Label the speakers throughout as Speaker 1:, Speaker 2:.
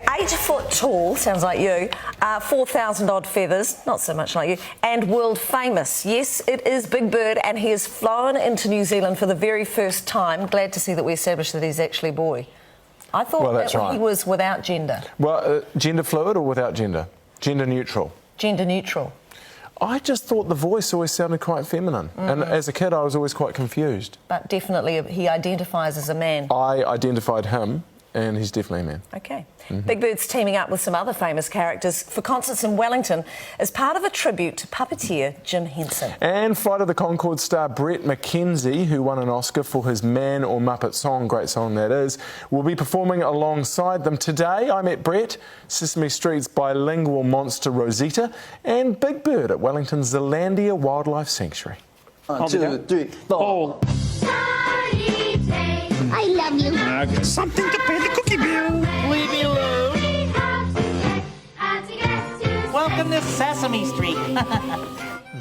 Speaker 1: 8 foot tall, sounds like you, 4,000 odd feathers, not so much like you, and world famous. Yes, it is Big Bird, and he has flown into New Zealand for the very first time. Glad to see that we established that he's actually a boy. I thought that he was without gender.
Speaker 2: Well, gender fluid or without gender? Gender neutral.
Speaker 1: Gender neutral.
Speaker 2: I just thought the voice always sounded quite feminine. And as a kid, I was always quite confused.
Speaker 1: But definitely he identifies as a man.
Speaker 2: I identified him, and he's definitely a man.
Speaker 1: OK. Big Bird's teaming up with some other famous characters for concerts in Wellington as part of a tribute to puppeteer Jim Henson.
Speaker 2: And Flight of the Conchords star Brett McKenzie, who won an Oscar for his Man or Muppet song, great song that is, will be performing alongside them. Today I met Brett, Sesame Street's bilingual monster Rosita, and Big Bird at Wellington's Zealandia Wildlife Sanctuary.
Speaker 3: 1, 2, 3, 4.
Speaker 4: I love you.
Speaker 3: Something to pay the cookie bill. Leave me alone. Welcome to Sesame Street.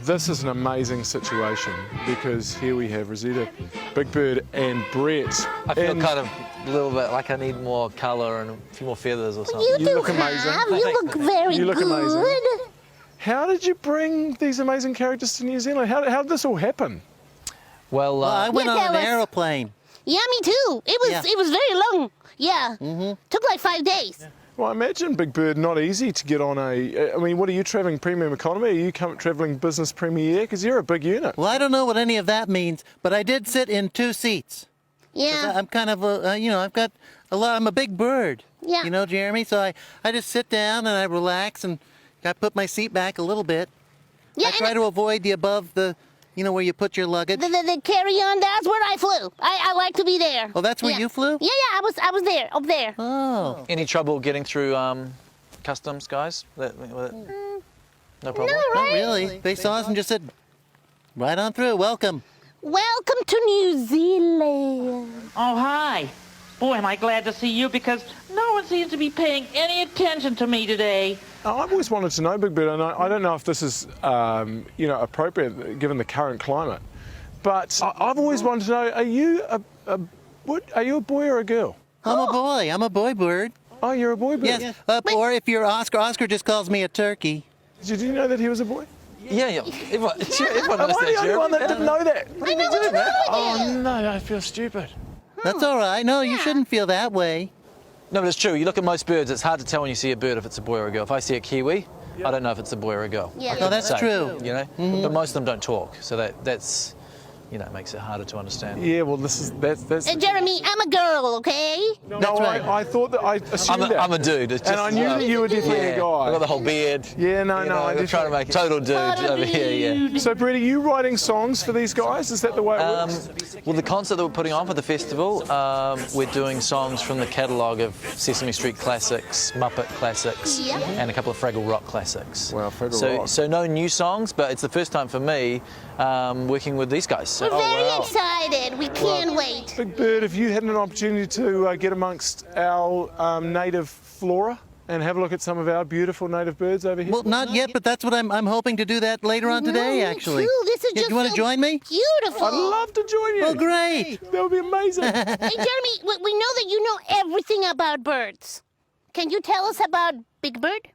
Speaker 2: This is an amazing situation because here we have Rosita, Big Bird and Brett.
Speaker 5: I feel kind of a little bit like I need more colour and a few more feathers or something.
Speaker 4: You
Speaker 2: look amazing.
Speaker 4: You look very
Speaker 2: You look
Speaker 4: good.
Speaker 2: amazing. How did you bring these amazing characters to New Zealand? How did this all happen?
Speaker 5: Well,
Speaker 3: I went on
Speaker 4: tell
Speaker 3: an
Speaker 4: us.
Speaker 3: aeroplane.
Speaker 4: Yeah, me too. It was very long. Yeah. Took like 5 days.
Speaker 2: Well, I imagine, Big Bird, not easy to get on a... I mean, what are you travelling, premium economy? Are you travelling business premier? Because you're a big unit.
Speaker 3: Well, I don't know what any of that means, but I did sit in 2 seats.
Speaker 4: Yeah.
Speaker 3: I'm kind of I've got a lot. I'm a big bird.
Speaker 4: Yeah.
Speaker 3: You know, Jeremy. So I just sit down and I relax and I put my seat back a little bit.
Speaker 4: Yeah.
Speaker 3: I try to avoid the above the, where you put your luggage.
Speaker 4: The carry-on, that's where I flew. I like to be there.
Speaker 3: Oh, that's where you flew?
Speaker 4: Yeah, I was there, up there.
Speaker 3: Oh.
Speaker 5: any trouble getting through customs, guys? No problem?
Speaker 4: No,
Speaker 3: Not
Speaker 4: right?
Speaker 3: really. They saw us and just said, right on through. Welcome.
Speaker 4: Welcome to New Zealand.
Speaker 6: Oh, hi. Boy, am I glad to see you because no one seems to be paying any attention to me today.
Speaker 2: I've always wanted to know, Big Bird, and I don't know if this is, appropriate given the current climate, but I've always wanted to know, are you a boy or a girl?
Speaker 3: I'm a boy. I'm a boy bird.
Speaker 2: Oh, you're a boy bird?
Speaker 3: Yes. Or if you're Oscar just calls me a turkey.
Speaker 2: Did you know that he was a boy?
Speaker 5: Yeah. Everyone knows
Speaker 2: Am I the only one that didn't know that?
Speaker 4: I know what's wrong with
Speaker 2: Oh, no, I feel stupid.
Speaker 3: That's all right. No, you shouldn't feel that way.
Speaker 5: No, but it's true. You look at most birds, it's hard to tell when you see a bird if it's a boy or a girl. If I see a kiwi, I don't know if it's a boy or a girl.
Speaker 4: Yeah.
Speaker 5: I
Speaker 4: No,
Speaker 5: couldn't
Speaker 3: that's
Speaker 5: say,
Speaker 3: true.
Speaker 5: You know, but most of them don't talk, so that's makes it harder to understand.
Speaker 2: Yeah, well, that's...
Speaker 4: Jeremy, I'm a girl, okay?
Speaker 2: No,
Speaker 3: That's right.
Speaker 2: I thought that, I assumed that.
Speaker 5: I'm a dude. It's just,
Speaker 2: And I knew that you were definitely a guy.
Speaker 5: I've got the whole beard.
Speaker 2: Yeah, no,
Speaker 5: You
Speaker 2: no,
Speaker 5: know,
Speaker 2: I
Speaker 5: I'm trying to make total dude over here, yeah.
Speaker 2: So, Brett, are you writing songs for these guys? Is that the way it works?
Speaker 5: Well, the concert that we're putting on for the festival, we're doing songs from the catalogue of Sesame Street classics, Muppet classics,
Speaker 4: Yep.
Speaker 5: and a couple of Fraggle Rock classics.
Speaker 2: Wow, Fraggle Rock.
Speaker 5: So no new songs, but it's the first time for me working with these guys.
Speaker 4: We're
Speaker 5: So,
Speaker 4: very excited. We can't wait.
Speaker 2: Big Bird, if you had an opportunity to get amongst our native flora and have a look at some of our beautiful native birds over here.
Speaker 3: Well, not yet, but that's what I'm hoping to do that later on today,
Speaker 4: Me
Speaker 3: actually.
Speaker 4: too. This is
Speaker 3: Yeah,
Speaker 4: just
Speaker 3: do you want to
Speaker 4: so
Speaker 3: join me?
Speaker 4: Beautiful.
Speaker 2: I'd love to join you.
Speaker 3: Oh, great.
Speaker 2: That would be amazing.
Speaker 4: Hey, Jeremy, we know that you know everything about birds. Can you tell us about Big Bird?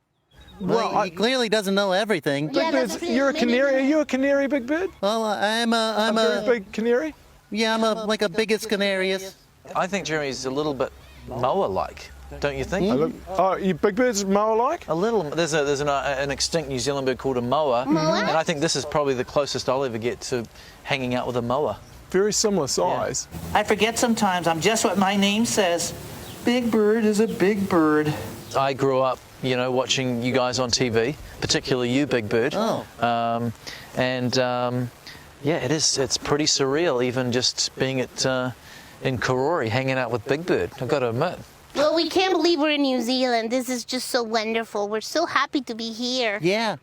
Speaker 3: Well, he clearly doesn't know everything.
Speaker 4: Yeah,
Speaker 2: Big
Speaker 4: that's
Speaker 2: Bird, you're a
Speaker 4: maybe-
Speaker 2: canary. Are you a canary, Big Bird?
Speaker 3: Well, I'm
Speaker 2: A very big canary?
Speaker 3: Yeah, I'm like a biggest canarius.
Speaker 5: I think Jeremy's a little bit moa-like, don't you think?
Speaker 2: You Big Bird's moa-like?
Speaker 5: A little. There's an extinct New Zealand bird called a moa, and I think this is probably the closest I'll ever get to hanging out with a moa.
Speaker 2: Very similar size.
Speaker 6: I forget sometimes I'm just what my name says. Big Bird is a big bird.
Speaker 5: I grew up, watching you guys on TV, particularly you, Big Bird.
Speaker 3: Oh.
Speaker 5: It's pretty surreal, even just being in Karori, hanging out with Big Bird, I've got to admit.
Speaker 4: Well, we can't believe we're in New Zealand. This is just so wonderful. We're so happy to be here.
Speaker 3: Yeah.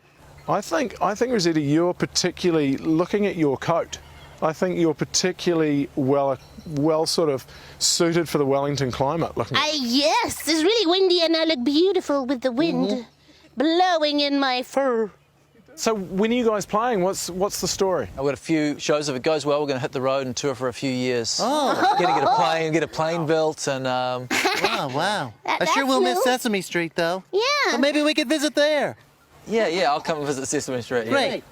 Speaker 2: I think, Rosita, you're particularly, looking at your coat, I think you're particularly well sort of suited for the Wellington climate.
Speaker 4: Yes, it's really windy and I look beautiful with the wind blowing in my fur.
Speaker 2: So when are you guys playing? What's the story?
Speaker 5: I've got a few shows. If it goes well, we're going to hit the road and tour for a few years. Oh. Get a plane built and...
Speaker 3: Wow. I
Speaker 4: That's
Speaker 3: sure will miss
Speaker 4: new.
Speaker 3: Sesame Street, though.
Speaker 4: Yeah.
Speaker 3: But maybe we could visit there.
Speaker 5: Yeah, I'll come and visit Sesame Street. Yeah.
Speaker 3: Great.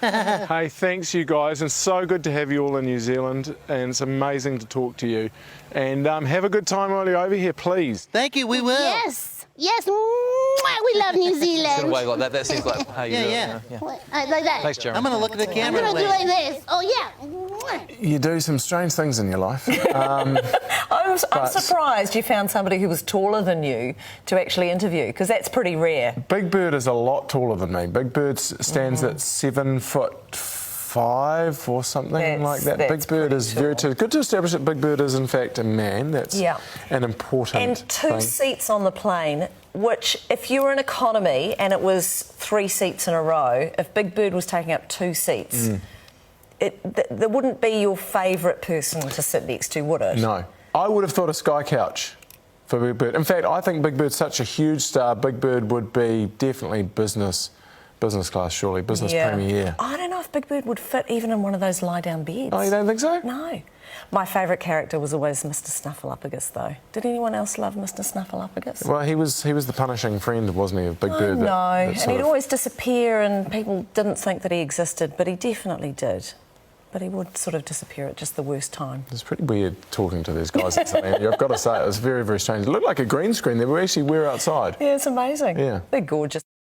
Speaker 2: Hey, thanks you guys, and so good to have you all in New Zealand, and it's amazing to talk to you. And have a good time while you're over here, please.
Speaker 3: Thank you, we will.
Speaker 4: Yes. Mwah, we love New
Speaker 5: Sort of
Speaker 4: Zealand.
Speaker 5: wave like that. That seems like how you do it.
Speaker 3: Yeah.
Speaker 4: Like that.
Speaker 5: Thanks, Jeremy.
Speaker 3: I'm going to look at the
Speaker 4: I'm
Speaker 3: camera.
Speaker 4: gonna do
Speaker 3: later.
Speaker 4: like this. Oh yeah. Mwah.
Speaker 2: You do some strange things in your life.
Speaker 1: I'm surprised you found somebody who was taller than you to actually interview, because that's pretty rare.
Speaker 2: Big Bird is a lot taller than me. Big Bird stands at 7'5" or something like that.
Speaker 1: That's
Speaker 2: Big Bird is very tall. Good to establish that Big Bird is in fact a man. That's an important
Speaker 1: And two
Speaker 2: thing.
Speaker 1: seats on the plane, which if you were in economy and it was 3 seats in a row, if Big Bird was taking up 2 seats, that wouldn't be your favourite person to sit next to, would it?
Speaker 2: No. I would have thought a sky couch for Big Bird. In fact, I think Big Bird's such a huge star, Big Bird would be definitely business class, surely, business premier.
Speaker 1: I don't know if Big Bird would fit even in one of those lie-down beds.
Speaker 2: Oh, you don't think so?
Speaker 1: No. My favourite character was always Mr. Snuffleupagus, though. Did anyone else love Mr. Snuffleupagus?
Speaker 2: Well, he was the punishing friend, wasn't he, of Big Bird?
Speaker 1: No, and he'd always disappear and people didn't think that he existed, but he definitely did. But he would sort of disappear at just the worst time.
Speaker 2: It's pretty weird talking to these guys. I've got to say, it was very, very strange. It looked like a green screen. They were actually outside.
Speaker 1: Yeah, it's amazing.
Speaker 2: Yeah.
Speaker 1: They're gorgeous.